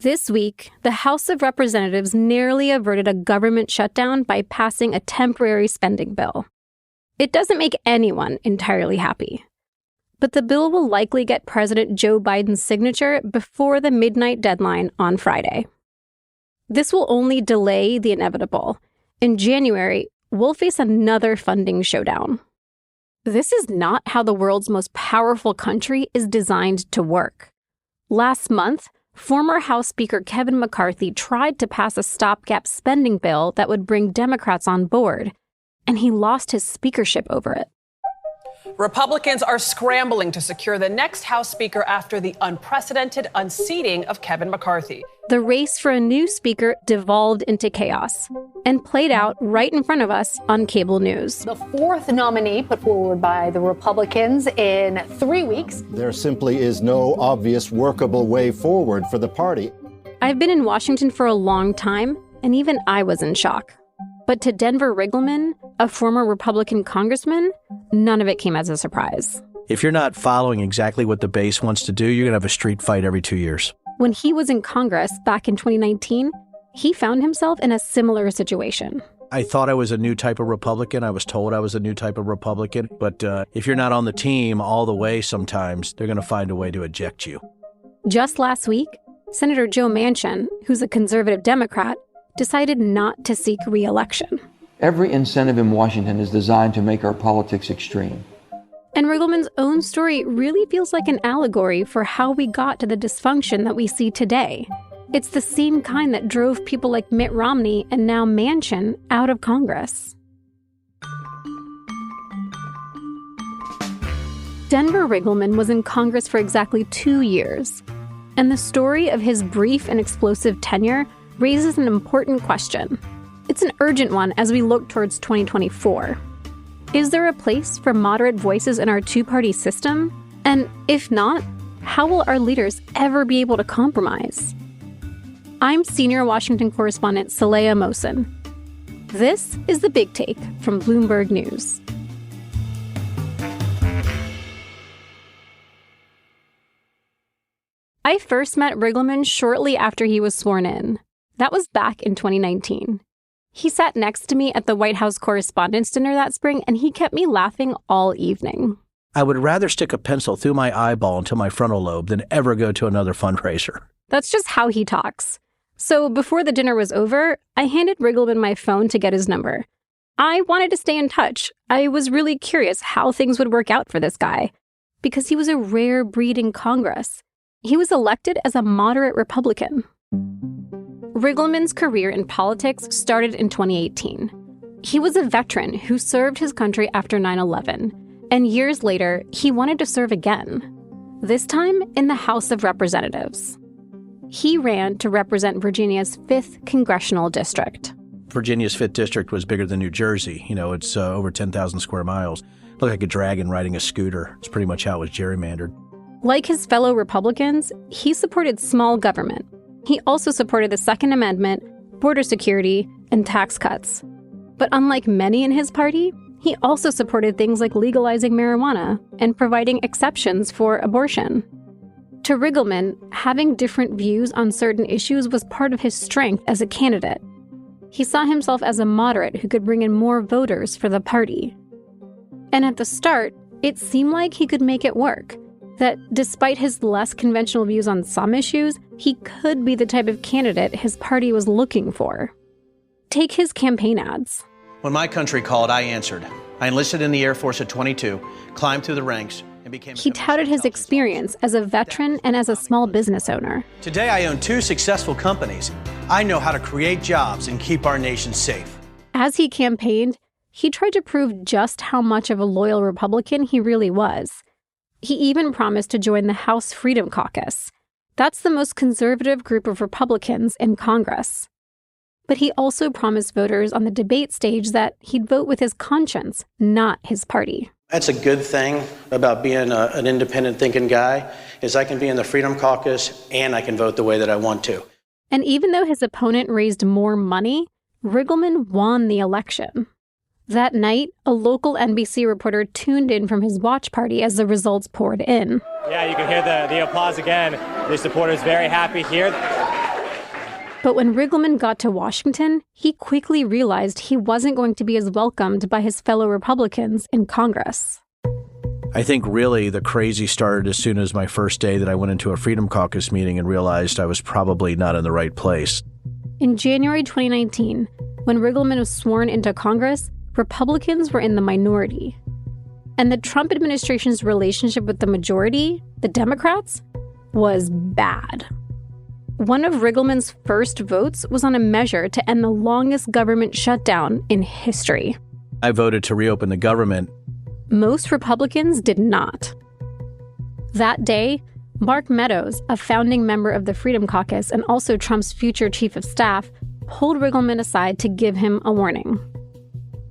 This week, the House of Representatives narrowly averted a government shutdown by passing a temporary spending bill. It doesn't make anyone entirely happy. But the bill will likely get President Joe Biden's signature before the midnight deadline on Friday. This will only delay the inevitable. In January, we'll face another funding showdown. This is not how the world's most powerful country is designed to work. Last month, former House Speaker Kevin McCarthy tried to pass a stopgap spending bill that would bring Democrats on board, and he lost his speakership over it. Republicans are scrambling to secure the next House Speaker after the unprecedented unseating of Kevin McCarthy. The race for a new speaker devolved into chaos and played out right in front of us on cable news. The fourth nominee put forward by the Republicans in 3 weeks. There simply is no obvious workable way forward for the party. I've been in Washington for a long time, and even I was in shock. But to Denver Riggleman, a former Republican congressman, none of it came as a surprise. If you're not following exactly what the base wants to do, you're going to have a street fight every 2 years. When he was in Congress back in 2019, he found himself in a similar situation. I thought I was a new type of Republican. I was told I was a new type of Republican. But if you're not on the team all the way sometimes, they're going to find a way to eject you. Just last week, Senator Joe Manchin, who's a conservative Democrat, decided not to seek re-election. Every incentive in Washington is designed to make our politics extreme. And Riggleman's own story really feels like an allegory for how we got to the dysfunction that we see today. It's the same kind that drove people like Mitt Romney and now Manchin out of Congress. Denver Riggleman was in Congress for exactly 2 years. And the story of his brief and explosive tenure raises an important question. It's an urgent one as we look towards 2024. Is there a place for moderate voices in our two-party system? And if not, how will our leaders ever be able to compromise? I'm senior Washington correspondent Saleha Mohsen. This is The Big Take from Bloomberg News. I first met Riggleman shortly after he was sworn in. That was back in 2019. He sat next to me at the White House Correspondents' Dinner that spring, and he kept me laughing all evening. I would rather stick a pencil through my eyeball into my frontal lobe than ever go to another fundraiser. That's just how he talks. So before the dinner was over, I handed Riggleman my phone to get his number. I wanted to stay in touch. I was really curious how things would work out for this guy, because he was a rare breed in Congress. He was elected as a moderate Republican. Riggleman's career in politics started in 2018. He was a veteran who served his country after 9/11, and years later, he wanted to serve again, this time in the House of Representatives. He ran to represent Virginia's 5th congressional district. Virginia's 5th district was bigger than New Jersey. You know, it's over 10,000 square miles. Looked like a dragon riding a scooter. It's pretty much how it was gerrymandered. Like his fellow Republicans, he supported small government. He also supported the Second Amendment, border security, and tax cuts. But unlike many in his party, he also supported things like legalizing marijuana and providing exceptions for abortion. To Riggleman, having different views on certain issues was part of his strength as a candidate. He saw himself as a moderate who could bring in more voters for the party. And at the start, it seemed like he could make it work. That despite his less conventional views on some issues, he could be the type of candidate his party was looking for. Take his campaign ads. When my country called, I answered. I enlisted in the Air Force at 22, climbed through the ranks, and became... He touted his experience as a veteran and as a small business owner. Today, I own 2 successful companies. I know how to create jobs and keep our nation safe. As he campaigned, he tried to prove just how much of a loyal Republican he really was. He even promised to join the House Freedom Caucus. That's the most conservative group of Republicans in Congress. But he also promised voters on the debate stage that he'd vote with his conscience, not his party. That's a good thing about being an independent thinking guy, is I can be in the Freedom Caucus and I can vote the way that I want to. And even though his opponent raised more money, Riggleman won the election. That night, a local NBC reporter tuned in from his watch party as the results poured in. Yeah, you can hear the applause again. The supporters very happy here. But when Riggleman got to Washington, he quickly realized he wasn't going to be as welcomed by his fellow Republicans in Congress. I think really the crazy started as soon as my first day that I went into a Freedom Caucus meeting and realized I was probably not in the right place. In January 2019, when Riggleman was sworn into Congress, Republicans were in the minority. And the Trump administration's relationship with the majority, the Democrats, was bad. One of Riggleman's first votes was on a measure to end the longest government shutdown in history. I voted to reopen the government. Most Republicans did not. That day, Mark Meadows, a founding member of the Freedom Caucus and also Trump's future chief of staff, pulled Riggleman aside to give him a warning.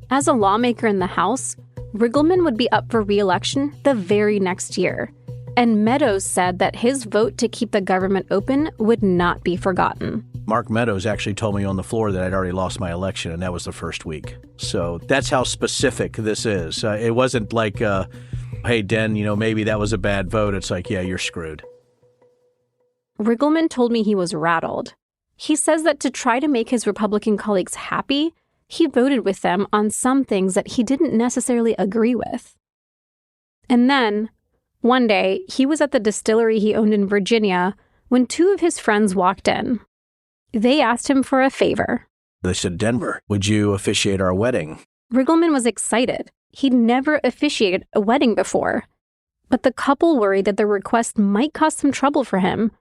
As a lawmaker in the House, Riggleman would be up for re-election the very next year, and Meadows said that his vote to keep the government open would not be forgotten. Mark Meadows actually told me on the floor that I'd already lost my election, and that was the first week. So that's how specific this is. It wasn't like, hey, Den, maybe that was a bad vote. It's like, yeah, you're screwed. Riggleman told me he was rattled. He says that to try to make his Republican colleagues happy, he voted with them on some things that he didn't necessarily agree with. And then, one day, he was at the distillery he owned in Virginia when two of his friends walked in. They asked him for a favor. They said, Denver, would you officiate our wedding? Riggleman was excited. He'd never officiated a wedding before. But the couple worried that the request might cause some trouble for him.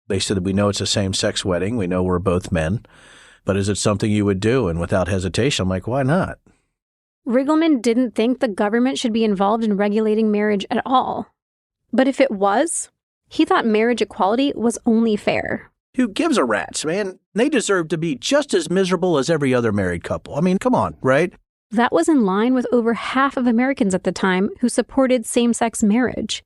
They said that we know it's a same-sex wedding. We know we're both men. But is it something you would do? And without hesitation, I'm like, why not? Riggleman didn't think the government should be involved in regulating marriage at all. But if it was, he thought marriage equality was only fair. Who gives a rat's, man? They deserve to be just as miserable as every other married couple. I mean, come on, right? That was in line with over half of Americans at the time who supported same-sex marriage.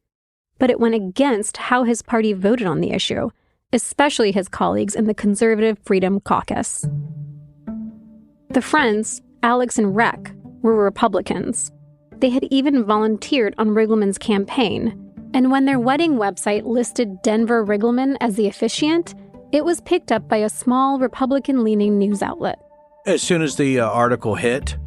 But it went against how his party voted on the issue, especially his colleagues in the conservative Freedom Caucus. The friends, Alex and Rec, were Republicans. They had even volunteered on Riggleman's campaign, and when their wedding website listed Denver Riggleman as the officiant, it was picked up by a small Republican-leaning news outlet. As soon as the article hit,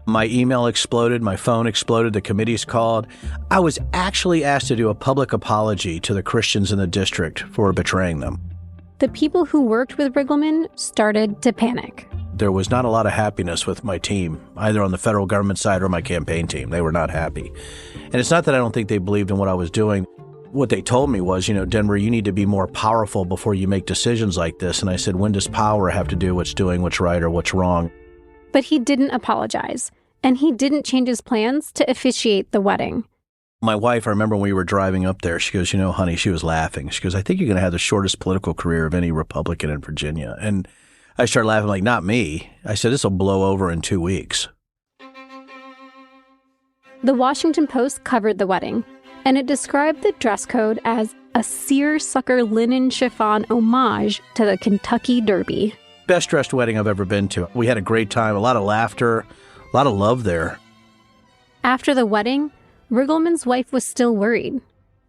my email exploded, my phone exploded, the committees called. I was actually asked to do a public apology to the Christians in the district for betraying them. The people who worked with Riggleman started to panic. There was not a lot of happiness with my team, either on the federal government side or my campaign team. They were not happy. And it's not that I don't think they believed in what I was doing. What they told me was, Denver, you need to be more powerful before you make decisions like this. And I said, when does power have to do what's doing what's right or what's wrong? But he didn't apologize, and he didn't change his plans to officiate the wedding. My wife, I remember when we were driving up there, she goes, honey, she was laughing. She goes, I think you're going to have the shortest political career of any Republican in Virginia. And I started laughing, like, not me. I said, this will blow over in 2 weeks. The Washington Post covered the wedding, and it described the dress code as a seersucker linen chiffon homage to the Kentucky Derby. Best dressed wedding I've ever been to. We had a great time, a lot of laughter, a lot of love there. After the wedding, Riggleman's wife was still worried.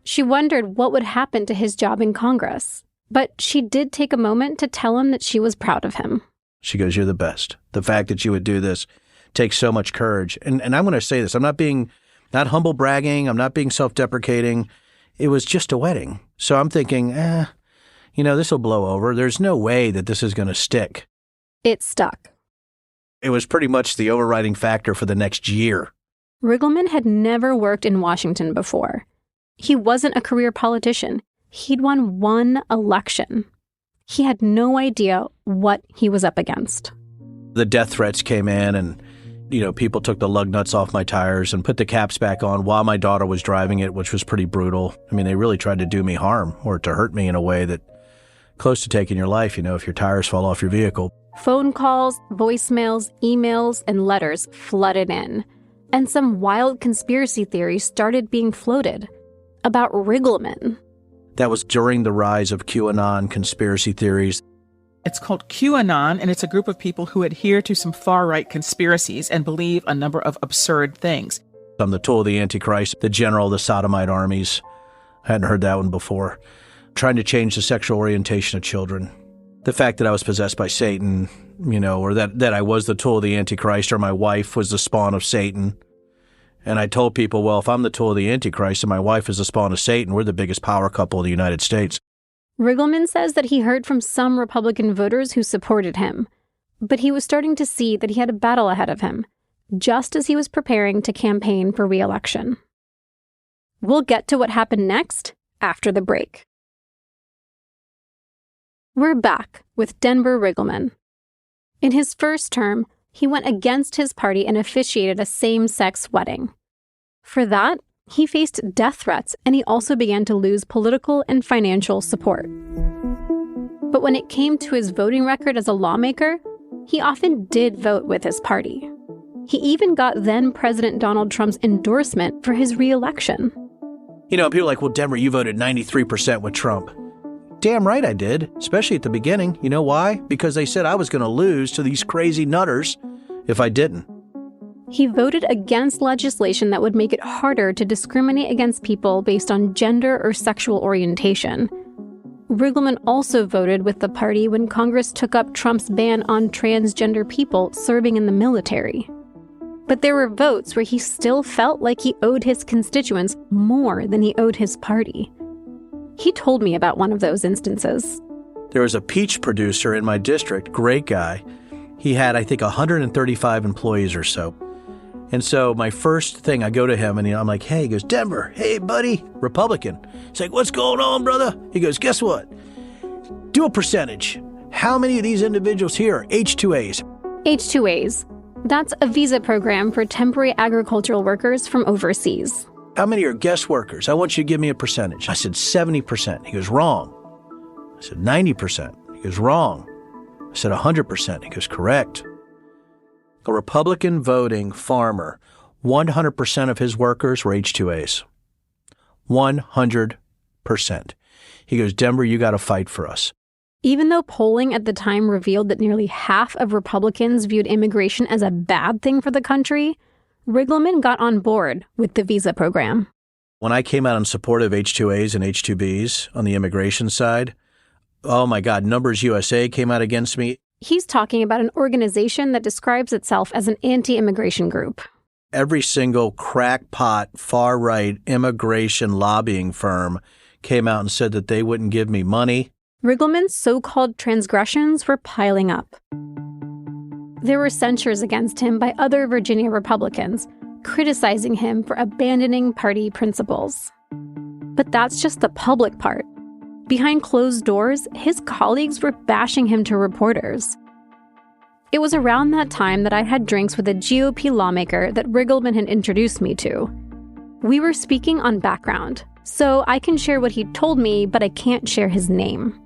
She wondered what would happen to his job in Congress. But she did take a moment to tell him that she was proud of him. She goes, you're the best. The fact that you would do this takes so much courage. And I'm going to say this. I'm not humble bragging. I'm not being self-deprecating. It was just a wedding. So I'm thinking, this will blow over. There's no way that this is going to stick. It stuck. It was pretty much the overriding factor for the next year. Riggleman had never worked in Washington before. He wasn't a career politician. He'd won one election. He had no idea what he was up against. The death threats came in and, people took the lug nuts off my tires and put the caps back on while my daughter was driving it, which was pretty brutal. I mean, they really tried to do me harm or to hurt me in a way that close to taking your life, if your tires fall off your vehicle. Phone calls, voicemails, emails, and letters flooded in. And some wild conspiracy theories started being floated about Riggleman. That was during the rise of QAnon conspiracy theories. It's called QAnon, and it's a group of people who adhere to some far-right conspiracies and believe a number of absurd things. I'm the tool of the Antichrist, the general of the sodomite armies. I hadn't heard that one before. Trying to change the sexual orientation of children. The fact that I was possessed by Satan, or that I was the tool of the Antichrist, or my wife was the spawn of Satan. And I told people, well, if I'm the tool of the Antichrist and my wife is the spawn of Satan, we're the biggest power couple in the United States. Riggleman says that he heard from some Republican voters who supported him, but he was starting to see that he had a battle ahead of him, just as he was preparing to campaign for re-election. We'll get to what happened next after the break. We're back with Denver Riggleman. In his first term, he went against his party and officiated a same-sex wedding. For that, he faced death threats, and he also began to lose political and financial support. But when it came to his voting record as a lawmaker, he often did vote with his party. He even got then-President Donald Trump's endorsement for his re-election. People are like, well, Denver, you voted 93% with Trump. Damn right I did, especially at the beginning. You know why? Because they said I was going to lose to these crazy nutters if I didn't. He voted against legislation that would make it harder to discriminate against people based on gender or sexual orientation. Riggleman also voted with the party when Congress took up Trump's ban on transgender people serving in the military. But there were votes where he still felt like he owed his constituents more than he owed his party. He told me about one of those instances. There was a peach producer in my district, great guy. He had, I think, 135 employees or so. And so my first thing, I go to him and I'm like, hey, he goes, Denver, hey, buddy, Republican. He's like, what's going on, brother? He goes, guess what? Do a percentage. How many of these individuals here are H-2As? H-2As. That's a visa program for temporary agricultural workers from overseas. How many are guest workers? I want you to give me a percentage. I said 70%. He goes, wrong. I said 90%. He goes, wrong. I said 100%. He goes, correct. A Republican voting farmer, 100% of his workers were H-2As. 100%. He goes, Denver, you got to fight for us. Even though polling at the time revealed that nearly half of Republicans viewed immigration as a bad thing for the country, Riggleman got on board with the visa program. When I came out in support of H-2As and H-2Bs on the immigration side, oh my God, Numbers USA came out against me. He's talking about an organization that describes itself as an anti-immigration group. Every single crackpot, far-right immigration lobbying firm came out and said that they wouldn't give me money. Riggleman's so-called transgressions were piling up. There were censures against him by other Virginia Republicans, criticizing him for abandoning party principles. But that's just the public part. Behind closed doors, his colleagues were bashing him to reporters. It was around that time that I had drinks with a GOP lawmaker that Riggleman had introduced me to. We were speaking on background, so I can share what he told me, but I can't share his name.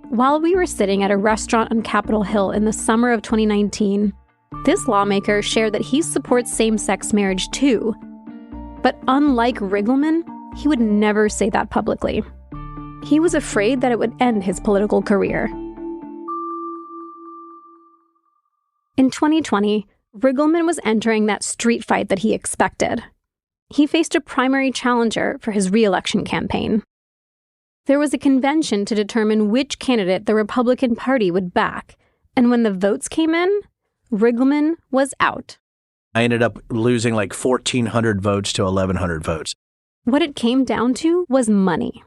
While we were sitting at a restaurant on Capitol Hill in the summer of 2019, this lawmaker shared that he supports same-sex marriage too. But unlike Riggleman, he would never say that publicly. He was afraid that it would end his political career. In 2020, Riggleman was entering that street fight that he expected. He faced a primary challenger for his re-election campaign. There was a convention to determine which candidate the Republican Party would back, and when the votes came in, Riggleman was out. I ended up losing like 1,400 votes to 1,100 votes. What it came down to was money.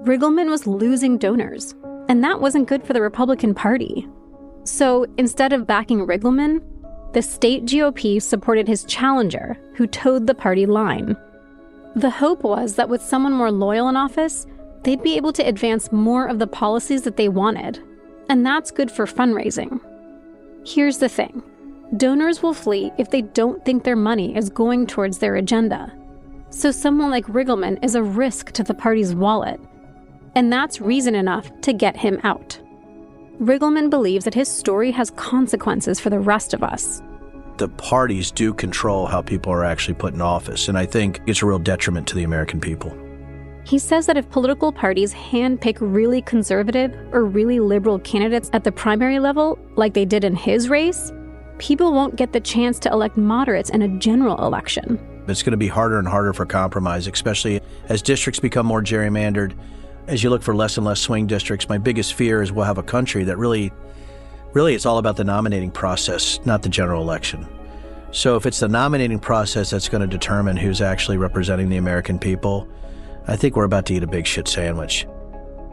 Riggleman was losing donors, and that wasn't good for the Republican Party. So instead of backing Riggleman, the state GOP supported his challenger, who towed the party line. The hope was that with someone more loyal in office, they'd be able to advance more of the policies that they wanted. And that's good for fundraising. Here's the thing. Donors will flee if they don't think their money is going towards their agenda. So someone like Riggleman is a risk to the party's wallet. And that's reason enough to get him out. Riggleman believes that his story has consequences for the rest of us. The parties do control how people are actually put in office, and I think it's a real detriment to the American people. He says that if political parties handpick really conservative or really liberal candidates at the primary level, like they did in his race, people won't get the chance to elect moderates in a general election. It's going to be harder and harder for compromise, especially as districts become more gerrymandered. as you look for less and less swing districts, my biggest fear is we'll have a country that really it's all about the nominating process, not the general election. So if it's the nominating process that's going to determine who's actually representing the American people, I think we're about to eat a big shit sandwich.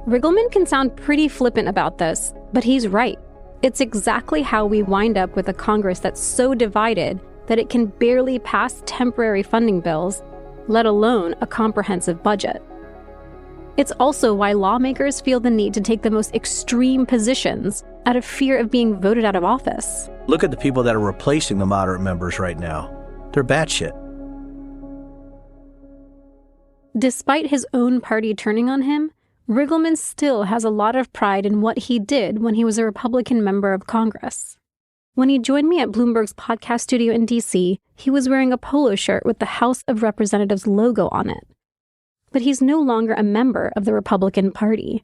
Riggleman can sound pretty flippant about this, but he's right. It's exactly how we wind up with a Congress that's so divided that it can barely pass temporary funding bills, let alone a comprehensive budget. It's also why lawmakers feel the need to take the most extreme positions out of fear of being voted out of office. Look at the people that are replacing the moderate members right now. They're batshit. Despite his own party turning on him, Riggleman still has a lot of pride in what he did when he was a Republican member of Congress. When he joined me at Bloomberg's podcast studio in D.C., he was wearing a polo shirt with the House of Representatives logo on it. But he's no longer a member of the Republican Party.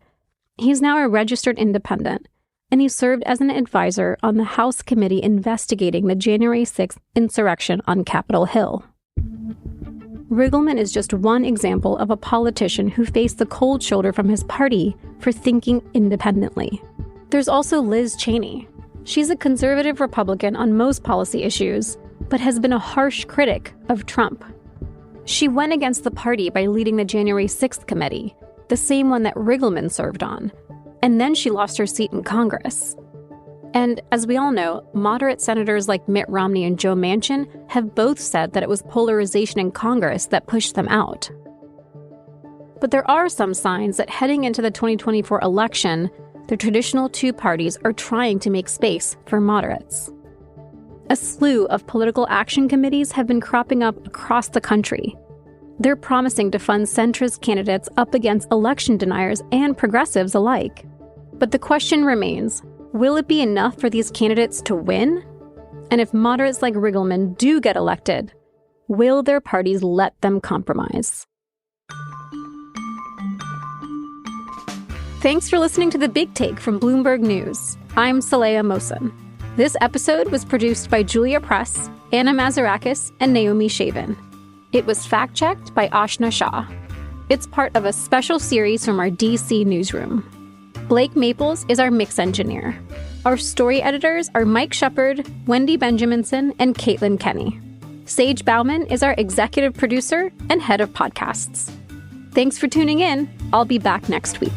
He's now a registered independent, and he served as an advisor on the House committee investigating the January 6th insurrection on Capitol Hill. Riggleman is just one example of a politician who faced the cold shoulder from his party for thinking independently. There's also Liz Cheney. She's a conservative Republican on most policy issues, but has been a harsh critic of Trump. She went against the party by leading the January 6th committee, the same one that Riggleman served on, and then she lost her seat in Congress. And as we all know, moderate senators like Mitt Romney and Joe Manchin have both said that it was polarization in Congress that pushed them out. But there are some signs that heading into the 2024 election, the traditional two parties are trying to make space for moderates. A slew of political action committees have been cropping up across the country. They're promising to fund centrist candidates up against election deniers and progressives alike. But the question remains, will it be enough for these candidates to win? And if moderates like Riggleman do get elected, will their parties let them compromise? Thanks for listening to The Big Take from Bloomberg News. I'm Saleha Mohsen. This episode was produced by Julia Press, Anna Mazarakis, and Naomi Shavin. It was fact-checked by Ashna Shah. It's part of a special series from our DC newsroom. Blake Maples is our mix engineer. Our story editors are Mike Shepard, Wendy Benjaminson, and Caitlin Kenny. Sage Bauman is our executive producer and head of podcasts. Thanks for tuning in. I'll be back next week.